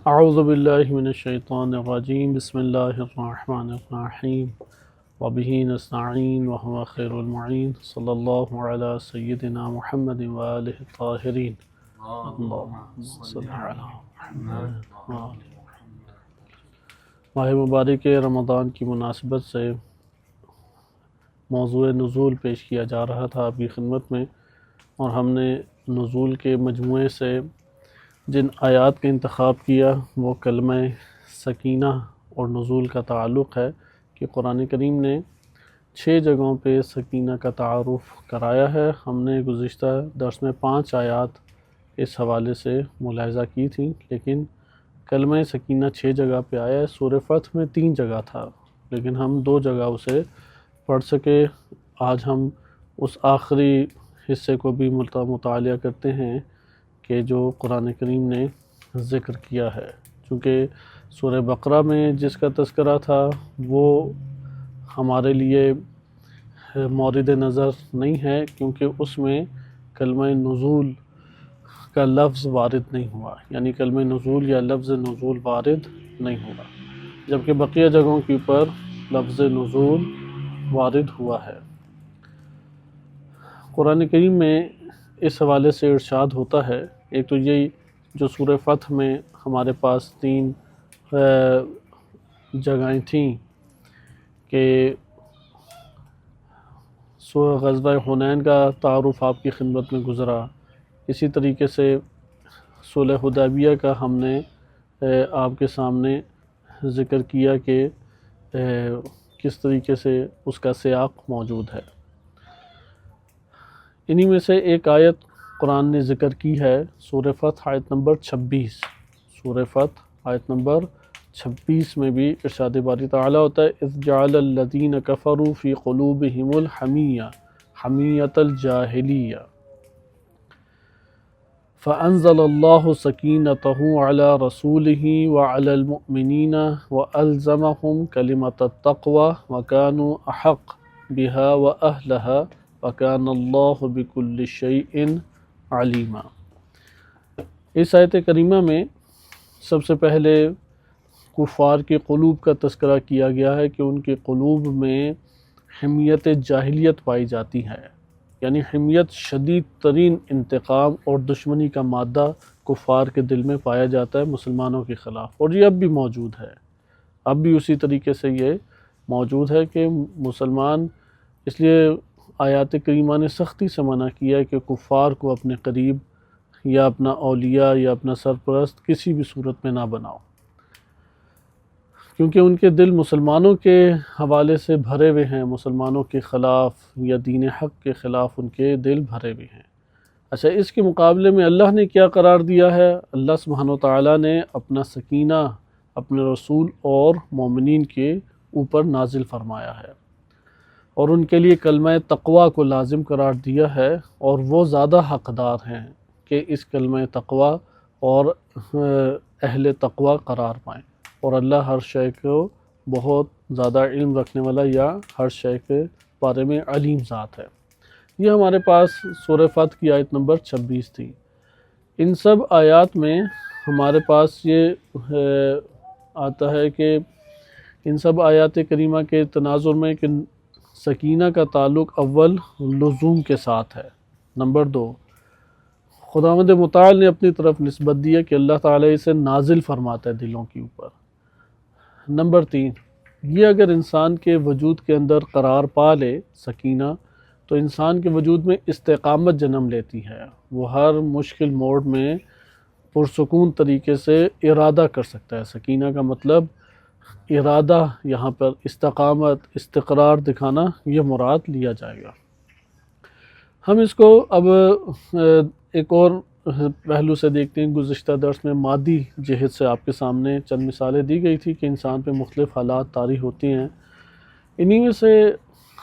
اعوذ باللہ من الشیطان الرجیم بسم اللہ الرحمن الرحیم وبہ نستعین وہو خیر المعین صلی اللہ علی سیدنا محمد وآلہ الطاہرین اللہم صلی علی محمد۔ ماہ مبارک رمضان کی مناسبت سے موضوع نزول پیش کیا جا رہا تھا آپ کی خدمت میں، اور ہم نے نزول کے مجموعے سے جن آیات کا انتخاب کیا وہ کلمہ سکینہ اور نزول کا تعلق ہے کہ قرآن کریم نے 6 جگہوں پہ سکینہ کا تعارف کرایا ہے۔ ہم نے گزشتہ درس میں 5 آیات اس حوالے سے ملاحظہ کی تھیں، لیکن کلمہ سکینہ 6 جگہ پہ آیا ہے۔ سورہ فتح میں 3 جگہ تھا، لیکن ہم 2 جگہ اسے پڑھ سکے۔ آج ہم اس آخری حصے کو بھی مطالعہ کرتے ہیں کہ جو قرآن کریم نے ذکر کیا ہے، چونکہ سورہ بقرہ میں جس کا تذکرہ تھا وہ ہمارے لیے مورد نظر نہیں ہے، کیونکہ اس میں کلمہ نزول کا لفظ وارد نہیں ہوا، یعنی کلمہ نزول یا لفظ نزول وارد نہیں ہوا، جبکہ بقیہ جگہوں کے اوپر لفظ نزول وارد ہوا ہے۔ قرآن کریم میں اس حوالے سے ارشاد ہوتا ہے، ایک تو یہی جو سورہ فتح میں ہمارے پاس 3 جگہیں تھیں کہ غزوہ حنین کا تعارف آپ کی خدمت میں گزرا، اسی طریقے سے صلح حدیبیہ کا ہم نے آپ کے سامنے ذکر کیا کہ کس طریقے سے اس کا سیاق موجود ہے۔ انہی میں سے ایک آیت قرآن نے ذکر کی ہے، سورہ فتح آیت نمبر 26۔ سورہ فتح آیت نمبر 26 میں بھی ارشاد باری تعالیٰ ہوتا ہے، اذ جعل الذین کفروا فی قلوبہم الحمیہ حمیۃ الجاہلیہ فانزل اللہ سکینتہ علی رسولہ وعلی المؤمنین والزمہم کلمۃ التقوی وکانوا احق بہا واہلہا وکان اللہ بکل شیء علیما۔ اس آیت کریمہ میں سب سے پہلے کفار کے قلوب کا تذکرہ کیا گیا ہے کہ ان کے قلوب میں حمیت جاہلیت پائی جاتی ہے، یعنی حمیت شدید ترین انتقام اور دشمنی کا مادہ کفار کے دل میں پایا جاتا ہے مسلمانوں کے خلاف، اور یہ اب بھی موجود ہے، اب بھی اسی طریقے سے یہ موجود ہے کہ مسلمان، اس لیے آیات کریمہ نے سختی سے منع کیا ہے کہ کفار کو اپنے قریب یا اپنا اولیاء یا اپنا سرپرست کسی بھی صورت میں نہ بناؤ، کیونکہ ان کے دل مسلمانوں کے حوالے سے بھرے ہوئے ہیں، مسلمانوں کے خلاف یا دین حق کے خلاف ان کے دل بھرے ہوئے ہیں۔ اچھا، اس کے مقابلے میں اللہ نے کیا قرار دیا ہے؟ اللہ سبحانہ وتعالیٰ نے اپنا سکینہ اپنے رسول اور مومنین کے اوپر نازل فرمایا ہے، اور ان کے لیے کلمہ تقوی کو لازم قرار دیا ہے، اور وہ زیادہ حقدار ہیں کہ اس کلمہ تقوی اور اہل تقوی قرار پائیں، اور اللہ ہر شے کو بہت زیادہ علم رکھنے والا یا ہر شے کے بارے میں علیم ذات ہے۔ یہ ہمارے پاس سورہ فتح کی آیت نمبر 26 تھی۔ ان سب آیات میں ہمارے پاس یہ آتا ہے کہ ان سب آیات کریمہ کے تناظر میں کہ سکینہ کا تعلق اول لزوم کے ساتھ ہے، نمبر 2 خداوند متعال نے اپنی طرف نسبت دی ہے کہ اللہ تعالیٰ اسے نازل فرماتا ہے دلوں کے اوپر، نمبر 3 یہ اگر انسان کے وجود کے اندر قرار پا لے سکینہ، تو انسان کے وجود میں استقامت جنم لیتی ہے، وہ ہر مشکل موڑ میں پرسکون طریقے سے ارادہ کر سکتا ہے۔ سکینہ کا مطلب ارادہ، یہاں پر استقامت، استقرار دکھانا، یہ مراد لیا جائے گا۔ ہم اس کو اب ایک اور پہلو سے دیکھتے ہیں۔ گزشتہ درس میں مادی جہت سے آپ کے سامنے چند مثالیں دی گئی تھی کہ انسان پہ مختلف حالات طاری ہوتے ہیں، انہی میں سے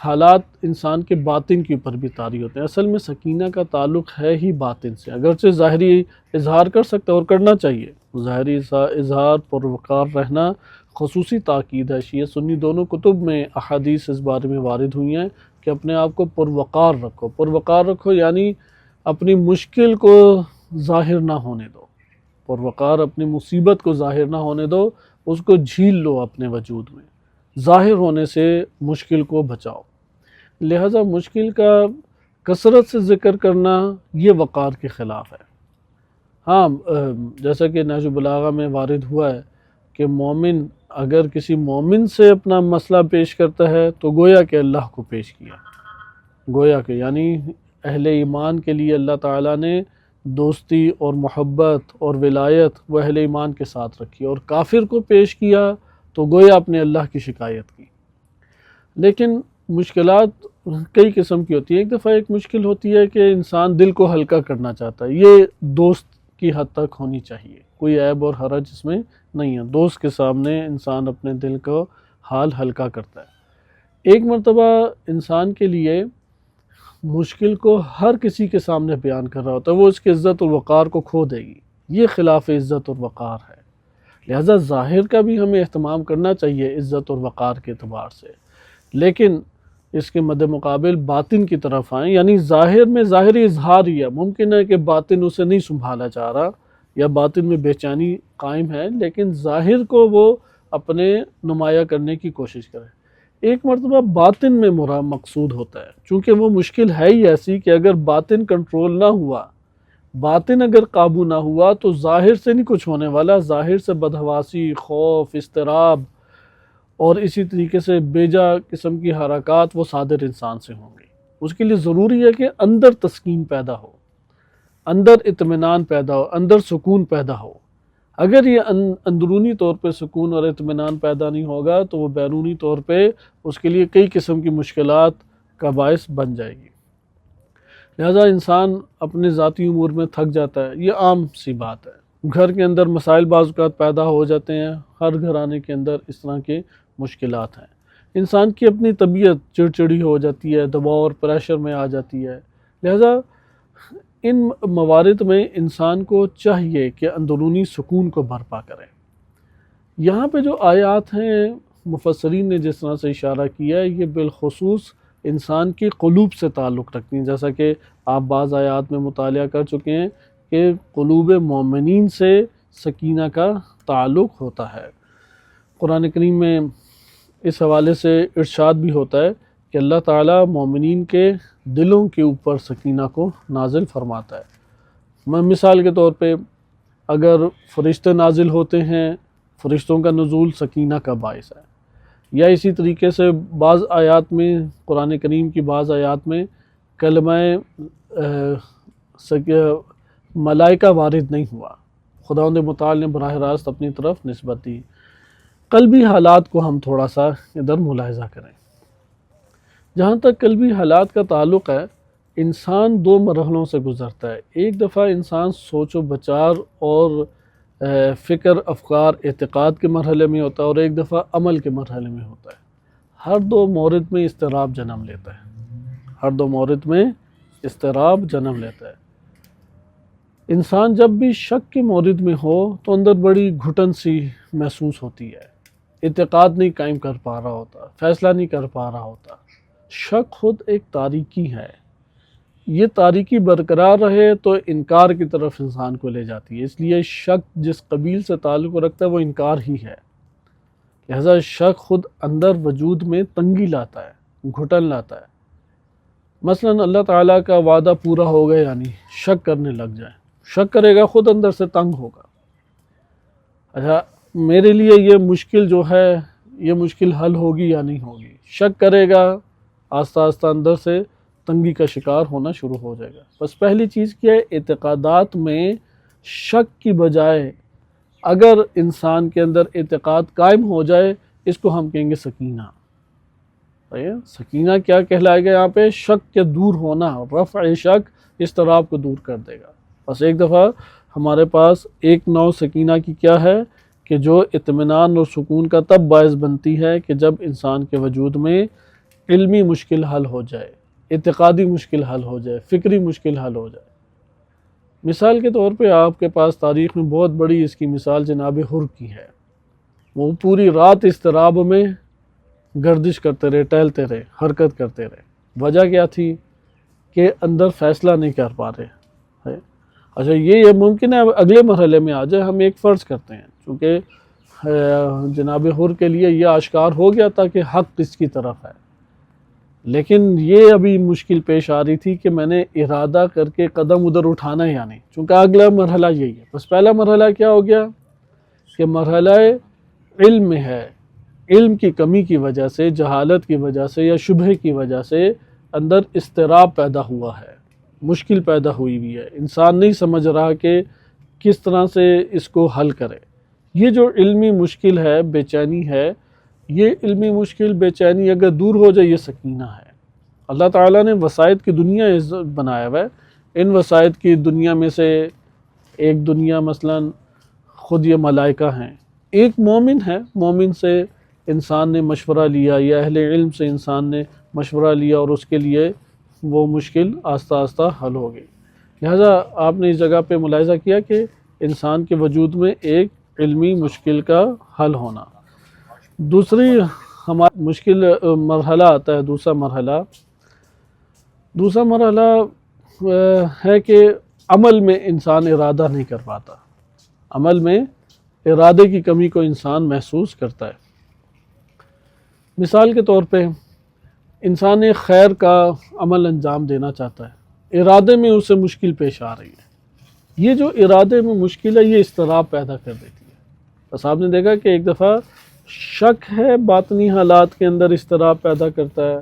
حالات انسان کے باطن کے اوپر بھی طاری ہوتے ہیں۔ اصل میں سکینہ کا تعلق ہے ہی باطن سے، اگرچہ ظاہری اظہار کر سکتا ہے اور کرنا چاہیے، ظاہری اظہار، پروقار رہنا خصوصی تاکید ہے۔ شیعہ سنی دونوں کتب میں احادیث اس بارے میں وارد ہوئی ہیں کہ اپنے آپ کو پروقار رکھو، پروقار رکھو یعنی اپنی مشکل کو ظاہر نہ ہونے دو، پروقار اپنی مصیبت کو ظاہر نہ ہونے دو، اس کو جھیل لو اپنے وجود میں، ظاہر ہونے سے مشکل کو بچاؤ۔ لہذا مشکل کا کثرت سے ذکر کرنا یہ وقار کے خلاف ہے۔ ہاں، جیسا کہ نہج البلاغہ میں وارد ہوا ہے کہ مومن اگر کسی مومن سے اپنا مسئلہ پیش کرتا ہے تو گویا کہ اللہ کو پیش کیا، گویا کہ یعنی اہل ایمان کے لیے اللہ تعالیٰ نے دوستی اور محبت اور ولایت وہ اہل ایمان کے ساتھ رکھی، اور کافر کو پیش کیا تو گویا اپنے اللہ کی شکایت کی۔ لیکن مشکلات کئی قسم کی ہوتی ہیں۔ ایک دفعہ ایک مشکل ہوتی ہے کہ انسان دل کو ہلکا کرنا چاہتا ہے، یہ دوست کی حد تک ہونی چاہیے، کوئی عیب اور حرج اس میں نہیں ہے، دوست کے سامنے انسان اپنے دل کو حال ہلکا کرتا ہے۔ ایک مرتبہ انسان کے لیے مشکل کو ہر کسی کے سامنے بیان کر رہا ہوتا ہے، وہ اس کی عزت اور وقار کو کھو دے گی، یہ خلاف عزت اور وقار ہے۔ لہذا ظاہر کا بھی ہمیں اہتمام کرنا چاہیے عزت اور وقار کے اعتبار سے، لیکن اس کے مد مقابل باطن کی طرف آئیں، یعنی ظاہر میں ظاہری اظہار ہی ہے، ممکن ہے کہ باطن اسے نہیں سنبھالا جا رہا یا باطن میں بے چینی قائم ہے، لیکن ظاہر کو وہ اپنے نمایاں کرنے کی کوشش کرے۔ ایک مرتبہ باطن میں مقصود ہوتا ہے، چونکہ وہ مشکل ہے ہی ایسی کہ اگر باطن کنٹرول نہ ہوا، باطن اگر قابو نہ ہوا تو ظاہر سے نہیں کچھ ہونے والا، ظاہر سے بدحواسی، خوف، اضطراب اور اسی طریقے سے بیجا قسم کی حرکات وہ صادر انسان سے ہوں گی۔ اس کے لیے ضروری ہے کہ اندر تسکین پیدا ہو، اندر اطمینان پیدا ہو، اندر سکون پیدا ہو۔ اگر یہ اندرونی طور پہ سکون اور اطمینان پیدا نہیں ہوگا تو وہ بیرونی طور پہ اس کے لیے کئی قسم کی مشکلات کا باعث بن جائے گی۔ لہذا انسان اپنے ذاتی امور میں تھک جاتا ہے، یہ عام سی بات ہے۔ گھر کے اندر مسائل بعض اوقات پیدا ہو جاتے ہیں، ہر گھرانے کے اندر اس طرح کے مشکلات ہیں۔ انسان کی اپنی طبیعت چڑچڑی ہو جاتی ہے، دباؤ اور پریشر میں آ جاتی ہے۔ لہذا ان موارد میں انسان کو چاہیے کہ اندرونی سکون کو برپا کرے۔ یہاں پہ جو آیات ہیں مفسرین نے جس طرح سے اشارہ کیا ہے، یہ بالخصوص انسان کی قلوب سے تعلق رکھتی ہیں، جیسا کہ آپ بعض آیات میں مطالعہ کر چکے ہیں کہ قلوب مومنین سے سکینہ کا تعلق ہوتا ہے۔ قرآن کریم میں اس حوالے سے ارشاد بھی ہوتا ہے کہ اللہ تعالیٰ مومنین کے دلوں کے اوپر سکینہ کو نازل فرماتا ہے۔ مثال کے طور پہ اگر فرشتے نازل ہوتے ہیں، فرشتوں کا نزول سکینہ کا باعث ہے، یا اسی طریقے سے بعض آیات میں قرآن کریم کی بعض آیات میں کلمہ ملائکہ وارد نہیں ہوا، خداوند متعال نے براہ راست اپنی طرف نسبت دی۔ قلبی حالات کو ہم تھوڑا سا ادھر ملاحظہ کریں۔ جہاں تک قلبی حالات کا تعلق ہے، انسان دو مرحلوں سے گزرتا ہے۔ ایک دفعہ انسان سوچ و بچار اور فکر، افکار، اعتقاد کے مرحلے میں ہوتا ہے، اور ایک دفعہ عمل کے مرحلے میں ہوتا ہے۔ ہر دو مورد میں اضطراب جنم لیتا ہے، ہر دو مورد میں اضطراب جنم لیتا ہے۔ انسان جب بھی شک کے مورد میں ہو تو اندر بڑی گھٹن سی محسوس ہوتی ہے، اعتقاد نہیں قائم کر پا رہا ہوتا، فیصلہ نہیں کر پا رہا ہوتا۔ شک خود ایک تاریکی ہے، یہ تاریکی برقرار رہے تو انکار کی طرف انسان کو لے جاتی ہے، اس لیے شک جس قبیل سے تعلق رکھتا ہے وہ انکار ہی ہے۔ لہذا شک خود اندر وجود میں تنگی لاتا ہے، گھٹن لاتا ہے۔ مثلا اللہ تعالیٰ کا وعدہ پورا ہوگا یعنی شک کرنے لگ جائے، شک کرے گا خود اندر سے تنگ ہوگا۔ اچھا میرے لیے یہ مشکل جو ہے، یہ مشکل حل ہوگی یا نہیں ہوگی، شک کرے گا، آہستہ آہستہ اندر سے تنگی کا شکار ہونا شروع ہو جائے گا۔ بس پہلی چیز کیا ہے، اعتقادات میں شک کی بجائے اگر انسان کے اندر اعتقاد قائم ہو جائے، اس کو ہم کہیں گے سکینہ۔ سکینہ کیا کہلائے گا یہاں پہ؟ شک کے دور ہونا، رفع شک اضطراب کو دور کر دے گا۔ بس ایک دفعہ ہمارے پاس ایک نوع سکینہ کی کیا ہے کہ جو اطمینان اور سکون کا تب باعث بنتی ہے کہ جب انسان کے وجود میں علمی مشکل حل ہو جائے، اعتقادی مشکل حل ہو جائے، فکری مشکل حل ہو جائے۔ مثال کے طور پہ آپ کے پاس تاریخ میں بہت بڑی اس کی مثال جناب حر کی ہے۔ وہ پوری رات اضطراب میں گردش کرتے رہے، ٹہلتے رہے، حرکت کرتے رہے۔ وجہ کیا تھی کہ اندر فیصلہ نہیں کر پا رہے۔ اچھا یہ ممکن ہے اگلے مرحلے میں آ جائے. ہم ایک فرض کرتے ہیں چونکہ جناب حر کے لیے یہ آشکار ہو گیا تھا کہ حق کس کی طرف ہے، لیکن یہ ابھی مشکل پیش آ رہی تھی کہ میں نے ارادہ کر کے قدم ادھر اٹھانا یا نہیں، چونکہ اگلا مرحلہ یہی ہے. بس پہلا مرحلہ کیا ہو گیا کہ مرحلہ علم میں ہے، علم کی کمی کی وجہ سے، جہالت کی وجہ سے یا شبہ کی وجہ سے اندر اضطراب پیدا ہوا ہے، مشکل پیدا ہوئی ہے. انسان نہیں سمجھ رہا کہ کس طرح سے اس کو حل کرے. یہ جو علمی مشکل ہے، بے چینی ہے، یہ علمی مشکل بے چینی اگر دور ہو جائے یہ سکینہ ہے. اللہ تعالیٰ نے وسائط کی دنیا بنایا ہوا ہے. ان وسائط کی دنیا میں سے ایک دنیا مثلا خود یہ ملائکہ ہیں. ایک مومن ہے، مومن سے انسان نے مشورہ لیا یا اہل علم سے انسان نے مشورہ لیا اور اس کے لیے وہ مشکل آہستہ آہستہ حل ہو گئی. لہٰذا آپ نے اس جگہ پہ ملاحظہ کیا کہ انسان کے وجود میں ایک علمی مشکل کا حل ہونا. دوسری ہمارا مشکل مرحلہ آتا ہے، دوسرا مرحلہ ہے کہ عمل میں انسان ارادہ نہیں کر پاتا. عمل میں ارادے کی کمی کو انسان محسوس کرتا ہے. مثال کے طور پہ انسان ایک خیر کا عمل انجام دینا چاہتا ہے، ارادے میں اسے مشکل پیش آ رہی ہے. یہ جو ارادے میں مشکل ہے یہ اضطراب پیدا کر دیتی ہے. بس آپ نے دیکھا کہ ایک دفعہ شک ہے باطنی حالات کے اندر اضطراب پیدا کرتا ہے،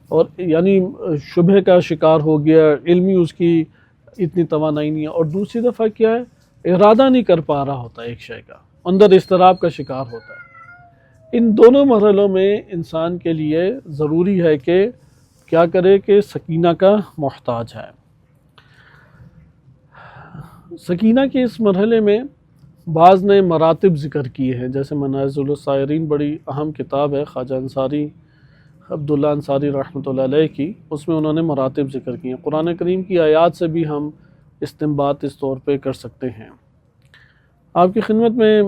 اور یعنی شبہ کا شکار ہو گیا، علمی اس کی اتنی توانائی نہیں ہے. اور دوسری دفعہ کیا ہے، ارادہ نہیں کر پا رہا ہوتا ایک شے کا، اندر اضطراب کا شکار ہوتا ہے. ان دونوں مرحلوں میں انسان کے لیے ضروری ہے کہ کیا کرے کہ سکینہ کا محتاج ہے. سکینہ کے اس مرحلے میں بعض نے مراتب ذکر کیے ہیں، جیسے منازل السائرین بڑی اہم کتاب ہے خواجہ انصاری عبداللہ انصاری رحمۃ اللہ علیہ کی، اس میں انہوں نے مراتب ذکر کیے ہیں. قرآن کریم کی آیات سے بھی ہم استنباط اس طور پہ کر سکتے ہیں. آپ کی خدمت میں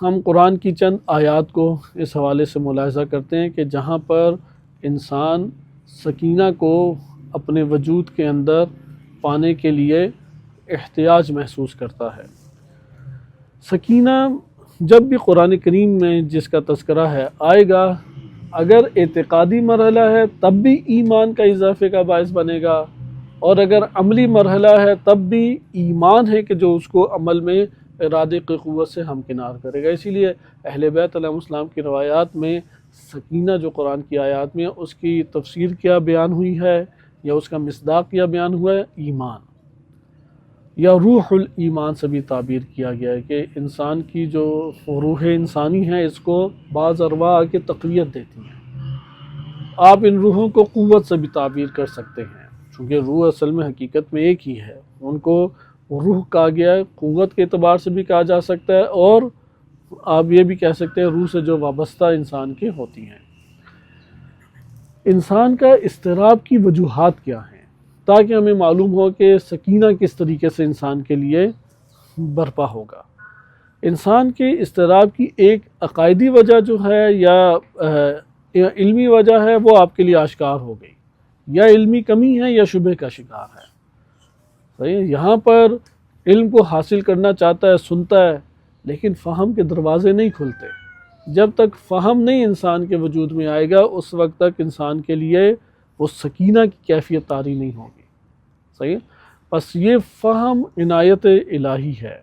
ہم قرآن کی چند آیات کو اس حوالے سے ملاحظہ کرتے ہیں کہ جہاں پر انسان سکینہ کو اپنے وجود کے اندر پانے کے لیے احتیاج محسوس کرتا ہے. سکینہ جب بھی قرآن کریم میں جس کا تذکرہ ہے آئے گا، اگر اعتقادی مرحلہ ہے تب بھی ایمان کا اضافے کا باعث بنے گا، اور اگر عملی مرحلہ ہے تب بھی ایمان ہے کہ جو اس کو عمل میں ارادے کی قوت سے ہمکنار کرے گا. اسی لیے اہل بیت علیہ السلام کی روایات میں سکینہ جو قرآن کی آیات میں اس کی تفسیر کیا بیان ہوئی ہے یا اس کا مصداق کیا بیان ہوا ہے، ایمان یا روح الایمان سے بھی تعبیر کیا گیا ہے کہ انسان کی جو روح انسانی ہے اس کو بعض ارواح کی تقویت دیتی ہیں. آپ ان روحوں کو قوت سے بھی تعبیر کر سکتے ہیں، چونکہ روح اصل میں حقیقت میں ایک ہی ہے. ان کو روح کہا گیا ہے، قوت کے اعتبار سے بھی کہا جا سکتا ہے، اور آپ یہ بھی کہہ سکتے ہیں روح سے جو وابستہ انسان کی ہوتی ہیں. انسان کا اضطراب کی وجوہات کیا ہیں تاکہ ہمیں معلوم ہو کہ سکینہ کس طریقے سے انسان کے لیے برپا ہوگا. انسان کے اضطراب کی ایک عقائدی وجہ جو ہے یا علمی وجہ ہے وہ آپ کے لیے آشکار ہو گئی، یا علمی کمی ہے یا شبہ کا شکار ہے. صحیح، یہاں پر علم کو حاصل کرنا چاہتا ہے، سنتا ہے، لیکن فہم کے دروازے نہیں کھلتے. جب تک فہم نہیں انسان کے وجود میں آئے گا اس وقت تک انسان کے لیے وہ سکینہ کی کیفیت طاری نہیں ہوگی. صحیح، بس یہ فہم عنایت الہی ہے،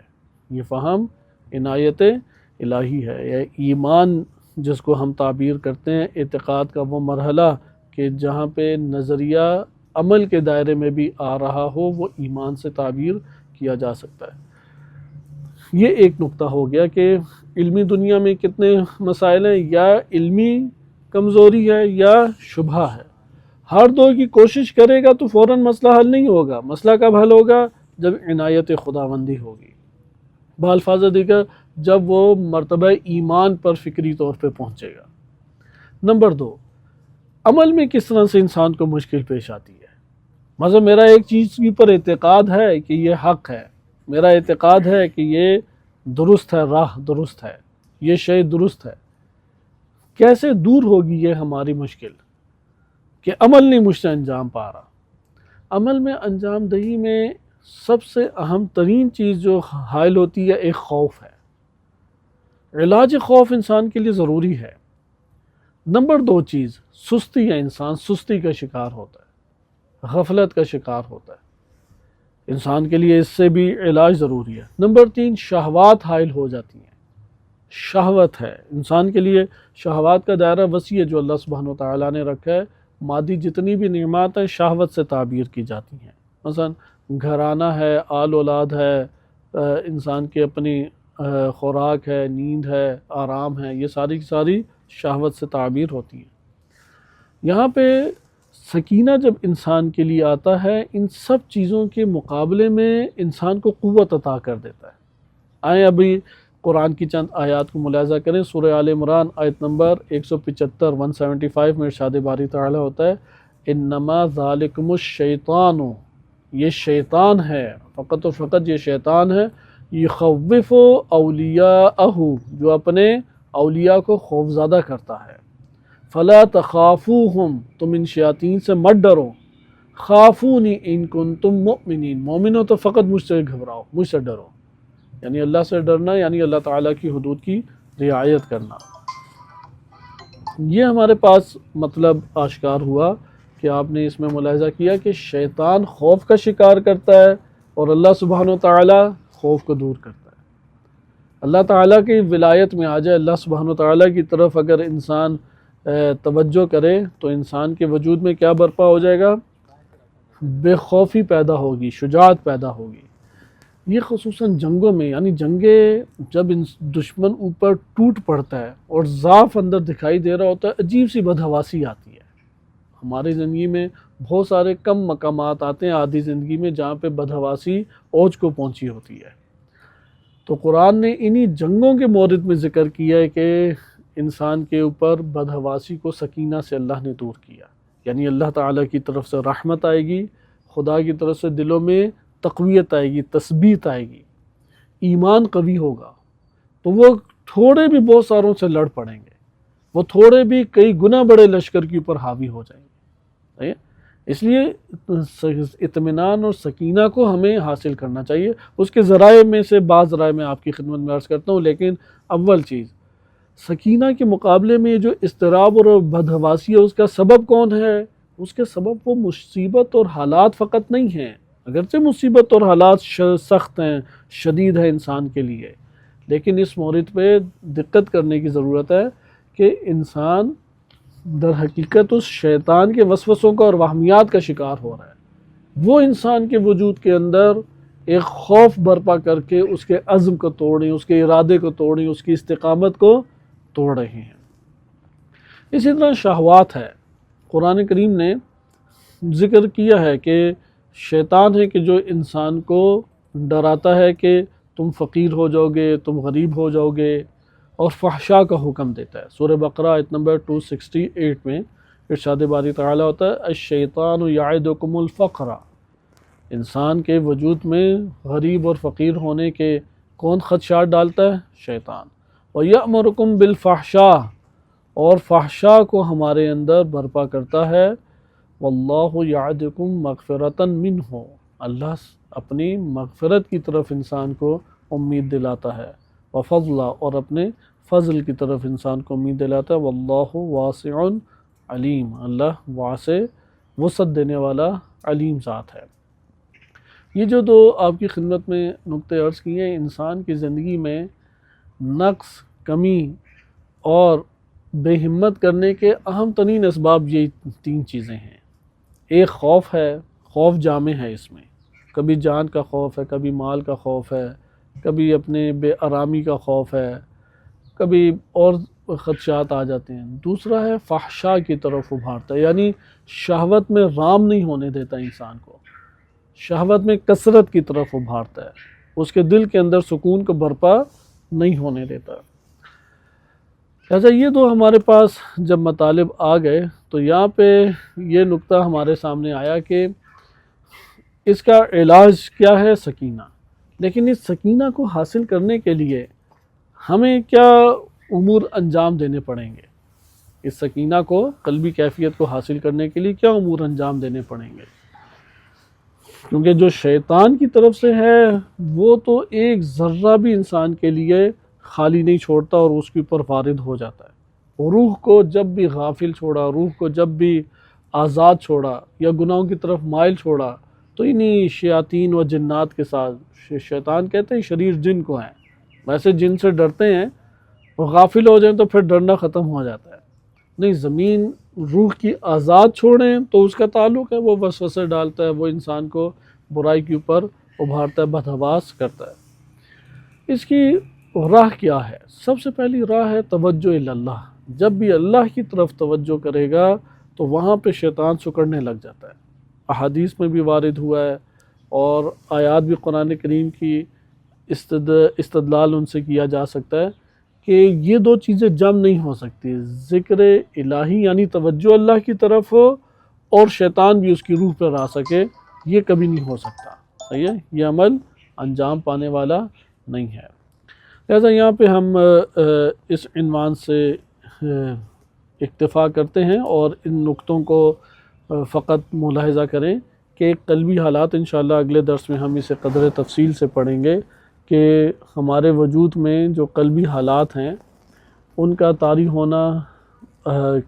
یہ فہم عنایت الہی ہے. یا ایمان جس کو ہم تعبیر کرتے ہیں، اعتقاد کا وہ مرحلہ کہ جہاں پہ نظریہ عمل کے دائرے میں بھی آ رہا ہو، وہ ایمان سے تعبیر کیا جا سکتا ہے. یہ ایک نقطہ ہو گیا کہ علمی دنیا میں کتنے مسائل ہیں، یا علمی کمزوری ہے یا شبہ ہے. ہر دو کی کوشش کرے گا تو فوراً مسئلہ حل نہیں ہوگا. مسئلہ کب حل ہوگا؟ جب عنایت خداوندی ہوگی، بالفاظ دیگر جب وہ مرتبہ ایمان پر فکری طور پہ پہنچے گا. نمبر 2، عمل میں کس طرح سے انسان کو مشکل پیش آتی ہے. مثلا میرا ایک چیز کی پر اعتقاد ہے کہ یہ حق ہے، میرا اعتقاد ہے کہ یہ درست ہے، راہ درست ہے، یہ شے درست ہے. کیسے دور ہوگی یہ ہماری مشکل کہ عمل نہیں مجھ سے انجام پا رہا. عمل میں انجام دہی میں سب سے اہم ترین چیز جو حائل ہوتی ہے ایک خوف ہے۔ علاج خوف انسان کے لیے ضروری ہے۔ نمبر 2 چیز سستی ہے، انسان سستی کا شکار ہوتا ہے، غفلت کا شکار ہوتا ہے، انسان کے لیے اس سے بھی علاج ضروری ہے۔ نمبر 3 شہوات حائل ہو جاتی ہیں، شہوت ہے انسان کے لیے، شہوات کا دائرہ وسیع ہے جو اللہ سبحانہ وتعالیٰ نے رکھا ہے۔ مادی جتنی بھی نعمات ہیں شہوت سے تعبیر کی جاتی ہیں، مثلا گھرانہ ہے، آل اولاد ہے، انسان کے اپنی خوراک ہے، نیند ہے، آرام ہے، یہ ساری کی ساری شہوت سے تعبیر ہوتی ہیں۔ یہاں پہ سکینہ جب انسان کے لیے آتا ہے ان سب چیزوں کے مقابلے میں انسان کو قوت عطا کر دیتا ہے۔ آئیں ابھی قرآن کی چند آیات کو ملاحظہ کریں۔ سورہ آل عمران آیت نمبر 175 175 میں ارشاد باری تعالیٰ ہوتا ہے انما ذالکم الشیطان، یہ شیطان ہے، فقط و فقط یہ شیطان ہے، یخوف اولیاءہ، جو اپنے اولیاء کو خوفزدہ کرتا ہے۔ فلا تخافوہم، تم ان شیاطین سے مت ڈرو، خافونی ان کنتم مؤمنین، مومن ہو تو فقط مجھ سے گھبراؤ، مجھ سے ڈرو، یعنی اللہ سے ڈرنا یعنی اللہ تعالیٰ کی حدود کی رعایت کرنا۔ یہ ہمارے پاس مطلب آشکار ہوا کہ آپ نے اس میں ملاحظہ کیا کہ شیطان خوف کا شکار کرتا ہے اور اللہ سبحانہ وتعالیٰ خوف کو دور کرتا ہے۔ اللہ تعالیٰ کی ولایت میں آ جائے، اللہ سبحانہ وتعالیٰ کی طرف اگر انسان توجہ کرے تو انسان کے وجود میں کیا برپا ہو جائے گا؟ بے خوفی پیدا ہوگی، شجاعت پیدا ہوگی۔ یہ خصوصاً جنگوں میں، یعنی جنگیں جب دشمن اوپر ٹوٹ پڑتا ہے اور ضعف اندر دکھائی دے رہا ہوتا ہے، عجیب سی بدحواسی آتی ہے۔ ہماری زندگی میں بہت سارے کم مقامات آتے ہیں عادی زندگی میں جہاں پہ بدحواسی اوج کو پہنچی ہوتی ہے۔ تو قرآن نے انہی جنگوں کے مورد میں ذکر کیا ہے کہ انسان کے اوپر بدحواسی کو سکینہ سے اللہ نے دور کیا، یعنی اللہ تعالیٰ کی طرف سے رحمت آئے گی، خدا کی طرف سے دلوں میں تقویت آئے گی، تثبیت آئے گی، ایمان قوی ہوگا، تو وہ تھوڑے بھی بہت ساروں سے لڑ پڑیں گے، وہ تھوڑے بھی کئی گنا بڑے لشکر کے اوپر حاوی ہو جائیں گے۔ اس لیے اطمینان اور سکینہ کو ہمیں حاصل کرنا چاہیے۔ اس کے ذرائع میں سے بعض ذرائع میں آپ کی خدمت میں عرض کرتا ہوں، لیکن اول چیز سکینہ کے مقابلے میں جو اضطراب اور بدحواسی ہے اس کا سبب کون ہے؟ اس کے سبب وہ مصیبت اور حالات فقط نہیں ہیں، اگرچہ مصیبت اور حالات سخت ہیں، شدید ہے انسان کے لیے، لیکن اس مورد پہ دقت کرنے کی ضرورت ہے کہ انسان در حقیقت اس شیطان کے وسوسوں کا اور وہمیات کا شکار ہو رہا ہے۔ وہ انسان کے وجود کے اندر ایک خوف برپا کر کے اس کے عزم کو توڑیں، اس کے ارادے کو توڑیں، اس کی استقامت کو توڑ رہے ہیں۔ اسی طرح شہوات ہے، قرآن کریم نے ذکر کیا ہے کہ شیطان ہے کہ جو انسان کو ڈراتا ہے کہ تم فقیر ہو جاؤ گے، تم غریب ہو جاؤ گے، اور فحشاء کا حکم دیتا ہے۔ سورہ بقرہ آیت نمبر 268 میں ارشاد باری تعالیٰ ہوتا ہے الشیطان یعدکم الفقر، انسان کے وجود میں غریب اور فقیر ہونے کے کون خدشات ڈالتا ہے؟ شیطان۔ وَيَأْمُرُكُمْ بِالْفَحْشَاءِ، اور فحشاء کو ہمارے اندر برپا کرتا ہے۔ وَاللَّهُ يَعْدُكُمْ مَغْفِرَةً مِّنْهُ، اللہ اپنی مغفرت کی طرف انسان کو امید دلاتا ہے، وفضلا، اور اپنے فضل کی طرف انسان کو امید دلاتا ہے۔ واللہ واسع علیم، اللہ واسع وسعت دینے والا علیم ذات ہے۔ یہ جو دو آپ کی خدمت میں نقطے عرض کیے ہیں، انسان کی زندگی میں نقص، کمی اور بے ہمت کرنے کے اہم ترین اسباب یہ 3 چیزیں ہیں۔ ایک خوف ہے، خوف جامع ہے، اس میں کبھی جان کا خوف ہے، کبھی مال کا خوف ہے، کبھی اپنے بے آرامی کا خوف ہے، کبھی اور خدشات آ جاتے ہیں۔ دوسرا ہے فحشاء کی طرف ابھارتا ہے، یعنی شہوت میں رام نہیں ہونے دیتا انسان کو، شہوت میں کثرت کی طرف ابھارتا ہے، اس کے دل کے اندر سکون کو برپا نہیں ہونے دیتا۔ لہٰذا یہ دو ہمارے پاس جب مطالب آ گئے تو یہاں پہ یہ نقطہ ہمارے سامنے آیا کہ اس کا علاج کیا ہے؟ سکینہ۔ لیکن اس سکینہ کو حاصل کرنے کے لیے ہمیں کیا امور انجام دینے پڑیں گے؟ اس سکینہ کو، قلبی کیفیت کو حاصل کرنے کے لیے کیا امور انجام دینے پڑیں گے؟ کیونکہ جو شیطان کی طرف سے ہے وہ تو ایک ذرہ بھی انسان کے لیے خالی نہیں چھوڑتا اور اس کے اوپر وارد ہو جاتا ہے۔ روح کو جب بھی غافل چھوڑا، روح کو جب بھی آزاد چھوڑا یا گناہوں کی طرف مائل چھوڑا تو انہی شیاطین و جنات کے ساتھ، شیطان کہتے ہیں شریر جن کو ہیں، ویسے جن سے ڈرتے ہیں، وہ غافل ہو جائیں تو پھر ڈرنا ختم ہو جاتا ہے۔ نہیں، زمین روح کی آزاد چھوڑیں تو اس کا تعلق ہے، وہ وسوسے ڈالتا ہے، وہ انسان کو برائی کے اوپر ابھارتا ہے، بدحواس کرتا ہے۔ اس کی راہ کیا ہے؟ سب سے پہلی راہ ہے توجہ اللہ۔ جب بھی اللہ کی طرف توجہ کرے گا تو وہاں پہ شیطان سکڑنے لگ جاتا ہے۔ احادیث میں بھی وارد ہوا ہے اور آیات بھی قرآن کریم کی استدلال ان سے کیا جا سکتا ہے کہ یہ دو چیزیں جمع نہیں ہو سکتی، ذکر الہی یعنی توجہ اللہ کی طرف ہو اور شیطان بھی اس کی روح پر آ سکے، یہ کبھی نہیں ہو سکتا۔ صحیح ہے، یہ عمل انجام پانے والا نہیں ہے۔ لہٰذا یہاں پہ ہم اس عنوان سے اکتفا کرتے ہیں اور ان نقطوں کو فقط ملاحظہ کریں کہ قلبی حالات انشاءاللہ اگلے درس میں ہم اسے قدر تفصیل سے پڑھیں گے کہ ہمارے وجود میں جو قلبی حالات ہیں ان کا طاری ہونا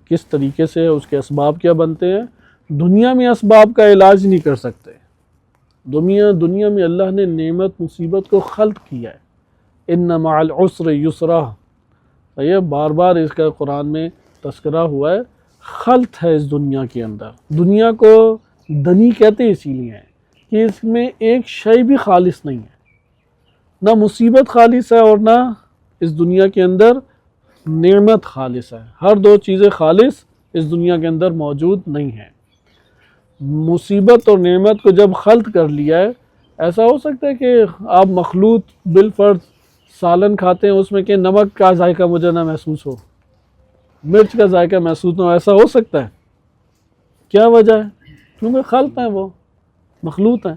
کس طریقے سے، اس کے اسباب کیا بنتے ہیں۔ دنیا میں اسباب کا علاج نہیں کر سکتے، دنیا میں اللہ نے نعمت مصیبت کو خلق کیا ہے، ان مع العسر یسرا، یہ بار بار اس کا قرآن میں تذکرہ ہوا ہے۔ خلط ہے اس دنیا کے اندر، دنیا کو دنی کہتے ہیں اسی لیے کہ اس میں ایک شے بھی خالص نہیں ہے، نہ مصیبت خالص ہے اور نہ اس دنیا کے اندر نعمت خالص ہے۔ ہر دو چیزیں خالص اس دنیا کے اندر موجود نہیں ہیں۔ مصیبت اور نعمت کو جب خلط کر لیا ہے، ایسا ہو سکتا ہے کہ آپ مخلوط بالفرض سالن کھاتے ہیں، اس میں کہ نمک کا ذائقہ مجھے نہ محسوس ہو، مرچ کا ذائقہ محسوس نہ ہو، ایسا ہو سکتا ہے؟ کیا وجہ ہے؟ کیونکہ خلط ہیں، وہ مخلوط ہیں۔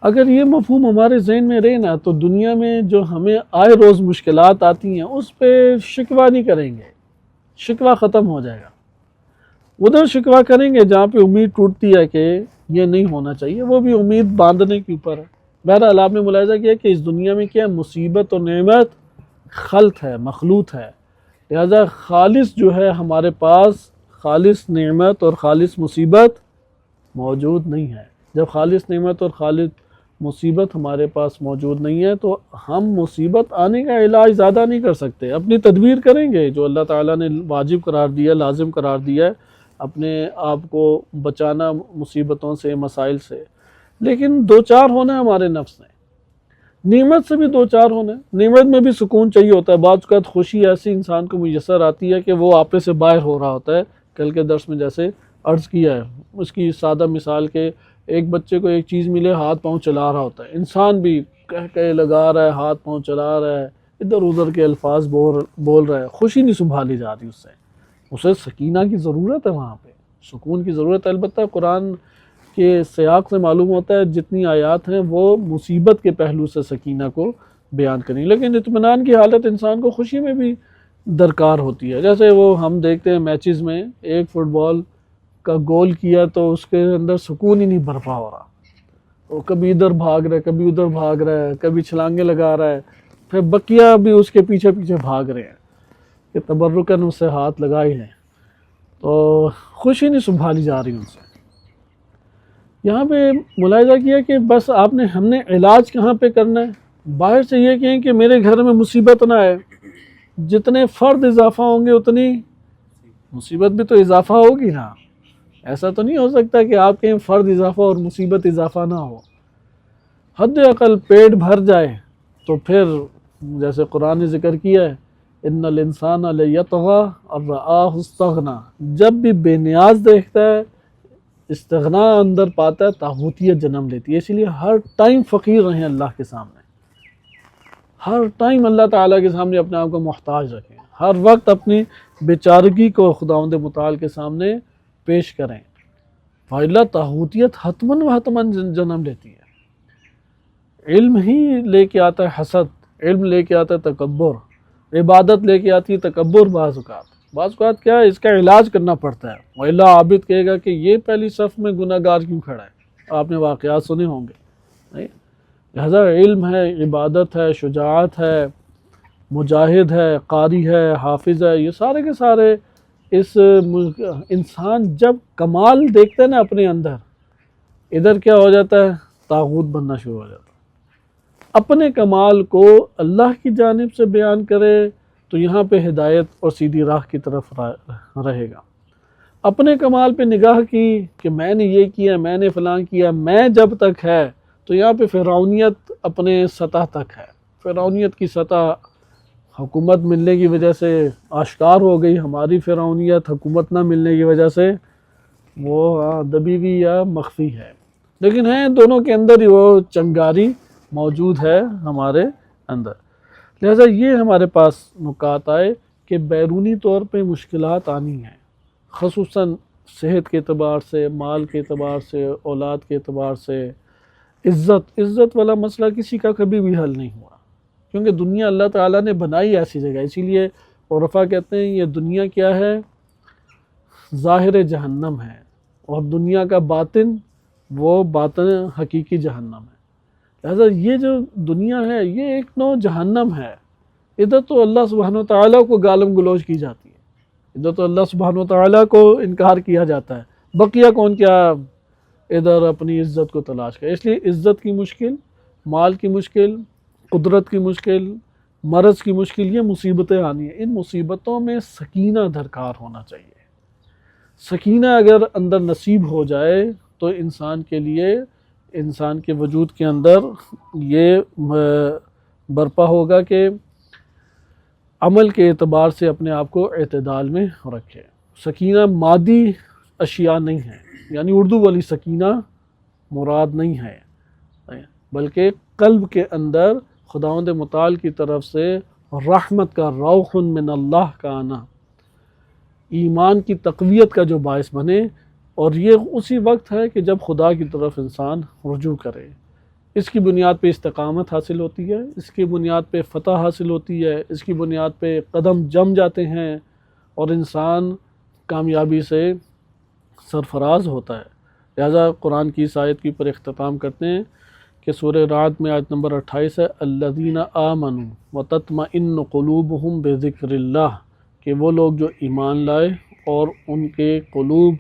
اگر یہ مفہوم ہمارے ذہن میں رہے نا تو دنیا میں جو ہمیں آئے روز مشکلات آتی ہیں اس پہ شکوہ نہیں کریں گے، شکوہ ختم ہو جائے گا۔ ادھر شکوہ کریں گے جہاں پہ امید ٹوٹتی ہے کہ یہ نہیں ہونا چاہیے، وہ بھی امید باندھنے کے اوپر ہے۔ بہرحال آپ نے ملاحظہ کیا کہ اس دنیا میں کیا مصیبت اور نعمت خلط ہے، مخلوط ہے، لہذا خالص جو ہے ہمارے پاس خالص نعمت اور خالص مصیبت موجود نہیں ہے۔ جب خالص نعمت اور خالص مصیبت ہمارے پاس موجود نہیں ہے تو ہم مصیبت آنے کا علاج زیادہ نہیں کر سکتے، اپنی تدبیر کریں گے جو اللہ تعالیٰ نے واجب قرار دیا، لازم قرار دیا ہے، اپنے آپ کو بچانا مصیبتوں سے، مسائل سے، لیکن دو چار ہونا ہے ہمارے نفس نے، نعمت سے بھی دو چار ہونا ہے۔ نعمت میں بھی سکون چاہیے ہوتا ہے، بعض اوقات خوشی ایسی انسان کو میسر آتی ہے کہ وہ آپے سے باہر ہو رہا ہوتا ہے۔ کل کے درس میں جیسے عرض کیا ہے، اس کی سادہ مثال کہ ایک بچے کو ایک چیز ملے، ہاتھ پاؤں چلا رہا ہوتا ہے، انسان بھی کہہ لگا رہا ہے، ہاتھ پاؤں چلا رہا ہے، ادھر ادھر کے الفاظ بول رہا ہے، خوشی نہیں سنبھالی جا رہی اس سے، اسے سکینہ کی ضرورت ہے، وہاں پہ سکون کی ضرورت ہے۔ البتہ قرآن کے سیاق سے معلوم ہوتا ہے جتنی آیات ہیں وہ مصیبت کے پہلو سے سکینہ کو بیان کریں، لیکن اطمینان کی حالت انسان کو خوشی میں بھی درکار ہوتی ہے۔ جیسے وہ ہم دیکھتے ہیں میچز میں، ایک فٹ بال کا گول کیا تو اس کے اندر سکون ہی نہیں برپا ہو رہا، وہ کبھی ادھر بھاگ رہا ہے، کبھی ادھر بھاگ رہا ہے، کبھی چھلانگے لگا رہا ہے، پھر بقیہ بھی اس کے پیچھے پیچھے بھاگ رہے ہیں کہ تبرکاً اس سے ہاتھ لگا ہی لیں، تو خوشی نہیں سنبھالی جا رہی ان سے۔ یہاں پہ ملاحظہ کیا کہ بس ہم نے علاج کہاں پہ کرنا ہے؟ باہر سے یہ کہیں کہ میرے گھر میں مصیبت نہ آئے، جتنے فرد اضافہ ہوں گے اتنی مصیبت بھی تو اضافہ ہوگی نا۔ ایسا تو نہیں ہو سکتا کہ آپ کہیں فرد اضافہ اور مصیبت اضافہ نہ ہو۔ حد اقل پیٹ بھر جائے تو پھر جیسے قرآن نے ذکر کیا ہے، ان الانسان لیطغی ان رآہ استغنی، جب بھی بے نیاز دیکھتا ہے، استغنا اندر پاتا ہے، طاغوتیت جنم لیتی ہے۔ اسی لیے ہر ٹائم فقیر رہیں اللہ کے سامنے، ہر ٹائم اللہ تعالیٰ کے سامنے اپنے آپ کو محتاج رکھیں، ہر وقت اپنی بیچارگی کو خداوند متعال کے سامنے پیش کریں، فإلا طاغوتیت حتماً و حتماً جنم لیتی ہے۔ علم ہی لے کے آتا ہے حسد، علم لے کے آتا ہے تکبر، عبادت لے کے آتی ہے تکبر۔ بعض اوقات کیا ہے، اس کا علاج کرنا پڑتا ہے، وإلا عابد کہے گا کہ یہ پہلی صف میں گناہ گار کیوں کھڑا ہے، آپ نے واقعات سنے ہوں گے، نہیں؟ لہذا علم ہے، عبادت ہے، شجاعت ہے، مجاہد ہے، قاری ہے، حافظ ہے، یہ سارے کے سارے اس انسان جب کمال دیکھتے ہیں نا اپنے اندر، ادھر کیا ہو جاتا ہے؟ طاغوت بننا شروع ہو جاتا ہے۔ اپنے کمال کو اللہ کی جانب سے بیان کرے تو یہاں پہ ہدایت اور سیدھی راہ کی طرف رہے گا۔ اپنے کمال پہ نگاہ کی کہ میں نے یہ کیا، میں نے فلاں کیا، میں جب تک ہے، تو یہاں پہ فرعونیت اپنے سطح تک ہے۔ فرعونیت کی سطح حکومت ملنے کی وجہ سے آشکار ہو گئی، ہماری فرعونیت حکومت نہ ملنے کی وجہ سے وہ دبی ہوئی یا مخفی ہے، لیکن ہیں دونوں کے اندر ہی وہ چنگاری موجود ہے ہمارے اندر۔ لہذا یہ ہمارے پاس نکات آئے کہ بیرونی طور پہ مشکلات آنی ہیں، خصوصاً صحت کے اعتبار سے، مال کے اعتبار سے، اولاد کے اعتبار سے، عزت والا مسئلہ کسی کا کبھی بھی حل نہیں ہوا، کیونکہ دنیا اللہ تعالیٰ نے بنائی ایسی جگہ، اسی لیے عرفا کہتے ہیں یہ دنیا کیا ہے؟ ظاہر جہنم ہے، اور دنیا کا باطن وہ باطن حقیقی جہنم ہے۔ لہذا یہ جو دنیا ہے یہ ایک نوع جہنم ہے۔ ادھر تو اللہ سبحانہ و تعالیٰ کو گالم گلوچ کی جاتی ہے، ادھر تو اللہ سبحانہ و تعالیٰ کو انکار کیا جاتا ہے، بقیہ کون کیا ادھر اپنی عزت کو تلاش کرے۔ اس لیے عزت کی مشکل، مال کی مشکل، قدرت کی مشکل، مرض کی مشکل، یہ مصیبتیں آنی ہیں۔ ان مصیبتوں میں سکینہ درکار ہونا چاہیے۔ سکینہ اگر اندر نصیب ہو جائے تو انسان کے لیے، انسان کے وجود کے اندر یہ برپا ہوگا کہ عمل کے اعتبار سے اپنے آپ کو اعتدال میں رکھے۔ سکینہ مادی اشیاء نہیں ہے، یعنی اردو والی سکینہ مراد نہیں ہے، بلکہ قلب کے اندر خداوند متعال کی طرف سے رحمت کا، روح من اللہ کا آنا، ایمان کی تقویت کا جو باعث بنے، اور یہ اسی وقت ہے کہ جب خدا کی طرف انسان رجوع کرے۔ اس کی بنیاد پہ استقامت حاصل ہوتی ہے، اس کی بنیاد پہ فتح حاصل ہوتی ہے، اس کی بنیاد پہ قدم جم جاتے ہیں اور انسان کامیابی سے سرفراز ہوتا ہے۔ لہذا قرآن کی اس آیت کی پر اختتام کرتے ہیں کہ سورہ رعد میں آیت نمبر 28 ہے، الذین آمنوا وتطمئن قلوبہم بذکر اللہ، کہ وہ لوگ جو ایمان لائے اور ان کے قلوب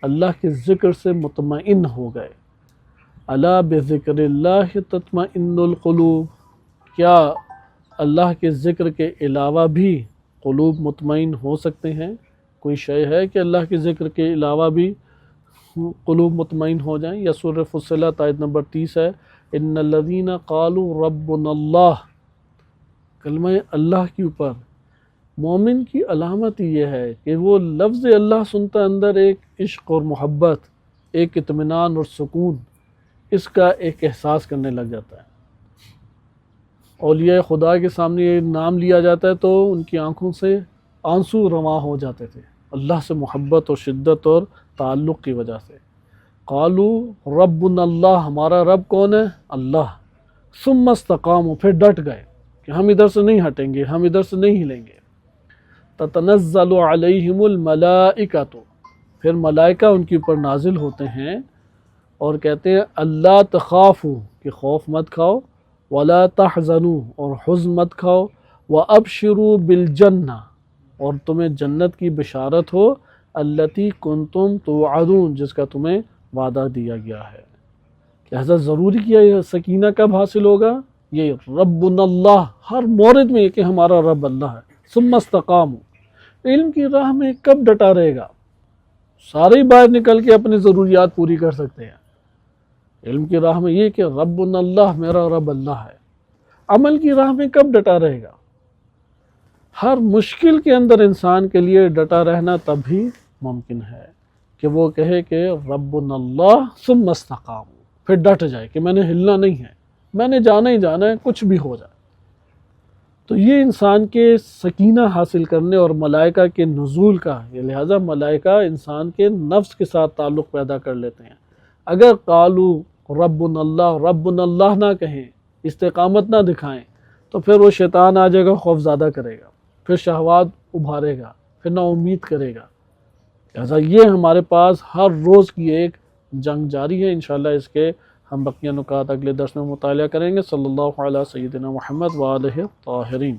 اللہ کے ذکر سے مطمئن ہو گئے۔ الا بذکر اللہ تطمئن القلوب، کیا اللہ کے ذکر کے علاوہ بھی قلوب مطمئن ہو سکتے ہیں؟ کوئی شے ہے کہ اللہ کے ذکر کے علاوہ بھی قلوب مطمئن ہو جائیں؟ یا سورہ فصلت آیت نمبر 30 ہے، ان الذین قالوا ربنا اللہ، کلمہ اللہ کے اوپر مومن کی علامت یہ ہے کہ وہ لفظ اللہ سنتا اندر ایک عشق اور محبت، ایک اطمینان اور سکون، اس کا ایک احساس کرنے لگ جاتا ہے۔ اولیاء خدا کے سامنے یہ نام لیا جاتا ہے تو ان کی آنکھوں سے آنسو رواں ہو جاتے تھے، اللہ سے محبت اور شدت اور تعلق کی وجہ سے۔ قالو ربنا اللہ، ہمارا رب کون ہے؟ اللہ۔ ثم استقاموا، پھر ڈٹ گئے کہ ہم ادھر سے نہیں ہٹیں گے، ہم ادھر سے نہیں ہلیں گے۔ تتنزل علیہم الملائکۃ، پھر ملائکہ ان کے اوپر نازل ہوتے ہیں اور کہتے ہیں اللہ تخافوا، کہ خوف مت کھاؤ، ولا تحزنوا، اور حزن مت کھاؤ، وابشروا بالجنہ، اور تمہیں جنت کی بشارت ہو، التی کنتم توعدون، جس کا تمہیں وعدہ دیا گیا ہے۔ لہذا ضروری کیا یہ سکینہ کب حاصل ہوگا؟ یہ ربنا اللہ، ہر مورد میں یہ کہ ہمارا رب اللہ ہے۔ ثم استقاموا، علم کی راہ میں کب ڈٹا رہے گا؟ سارے باہر نکل کے اپنی ضروریات پوری کر سکتے ہیں، علم کی راہ میں یہ کہ ربنا اللہ، میرا رب اللہ ہے۔ عمل کی راہ میں کب ڈٹا رہے گا؟ ہر مشکل کے اندر انسان کے لیے ڈٹا رہنا تب ہی ممکن ہے کہ وہ کہے کہ ربنا اللہ ثم استقاموا، پھر ڈٹ جائے کہ میں نے ہلنا نہیں ہے، میں نے جانا ہی جانا ہے، کچھ بھی ہو جائے۔ تو یہ انسان کے سکینہ حاصل کرنے اور ملائکہ کے نزول کا، یہ لہذا ملائکہ انسان کے نفس کے ساتھ تعلق پیدا کر لیتے ہیں۔ اگر قالو ربنا اللہ نہ کہیں، استقامت نہ دکھائیں، تو پھر وہ شیطان آ جائے گا، خوف زیادہ کرے گا، پھر شہوات ابھارے گا، پھر نا امید کرے گا۔ لہذا یہ ہمارے پاس ہر روز کی ایک جنگ جاری ہے، انشاءاللہ اس کے ہم بقیہ نکات اگلے درس میں مطالعہ کریں گے۔ صلی اللہ علیہ سیدنا محمد وآلہ الطاہرین۔